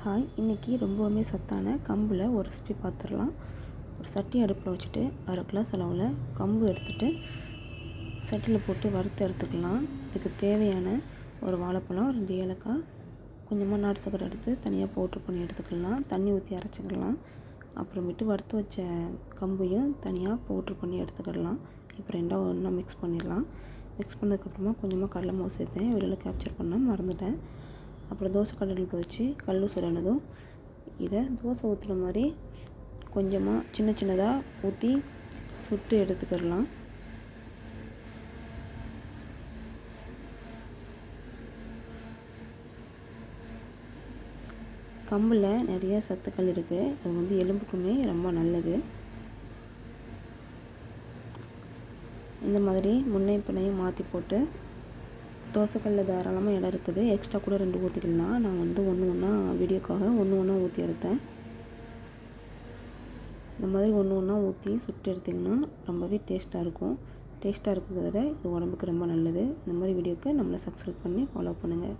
Hi, இன்றைக்கி ரொம்பவுமே சத்தான கம்பில் ஒரு ரெசிபி பார்த்துடலாம். ஒரு சட்டி அடுப்பில் வச்சுட்டு 1/2 கிளாஸ் அளவில் கம்பு எடுத்துகிட்டு சட்டியில் போட்டு வறுத்து எடுத்துக்கலாம். இதுக்கு தேவையான ஒரு வாழைப்பழம், 2 ஏலக்காய், கொஞ்சமாக நாட்டு சக்கரை எடுத்து தனியாக பவுட்ரு பண்ணி எடுத்துக்கலாம். தண்ணி ஊற்றி அரைச்சிக்கலாம். அப்புறமேட்டு வறுத்து வச்ச கம்பையும் தனியாக பவுட்ரு பண்ணி எடுத்துக்கிடலாம். இப்போ ரெண்டாவது ஒன்றா மிக்ஸ் பண்ணிடலாம். மிக்ஸ் பண்ணதுக்கப்புறமா கொஞ்சமாக கடலை மாவு சேர்த்தேன். வெளியில் கேப்சர் பண்ண மறந்துட்டேன். அப்புறம் தோசை கல்லில் வச்சு கல் சுடனதும் இதை தோசை ஊற்றுற மாதிரி கொஞ்சமாக சின்னதாக ஊற்றி சுட்டு எடுத்துக்கிடலாம். கம்பில் நிறைய சத்துக்கள் இருக்குது. அது எலும்புக்குமே ரொம்ப நல்லது. இந்த மாதிரி முன்னை பின்னையும் மாற்றி போட்டு தோசைக்கல்லில் தாராளமாக இடம் இருக்குது. எக்ஸ்ட்ரா கூட 2 ஊற்றிக்கலாம். நான் ஒன்று ஒன்றா வீடியோக்காக ஒன்றா ஊற்றி எடுத்தேன். இந்த மாதிரி ஒன்றா ஊற்றி சுட்டு எடுத்திங்கன்னா ரொம்பவே டேஸ்ட்டாக இருக்கும். டேஸ்ட்டாக இருக்கிறத விட இது உடம்புக்கு ரொம்ப நல்லது. இந்த மாதிரி வீடியோக்கு நம்மளை சப்ஸ்கிரைப் பண்ணி ஃபாலோ பண்ணுங்கள்.